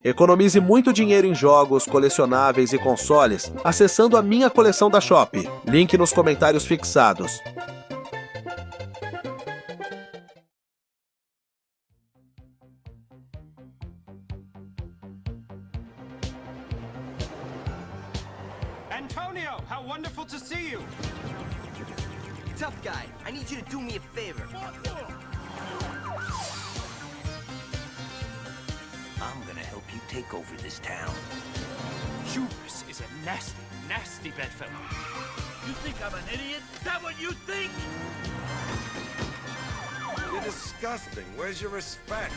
Economize muito dinheiro em jogos, colecionáveis e consoles acessando a minha coleção da Shop. Link nos comentários fixados. Antonio, how wonderful to see you! Tough guy, I need you to do me a favor. I'm gonna help you take over this town. Hubris is a nasty, nasty bedfellow. You think I'm an idiot? Is that what you think? You're disgusting. Where's your respect?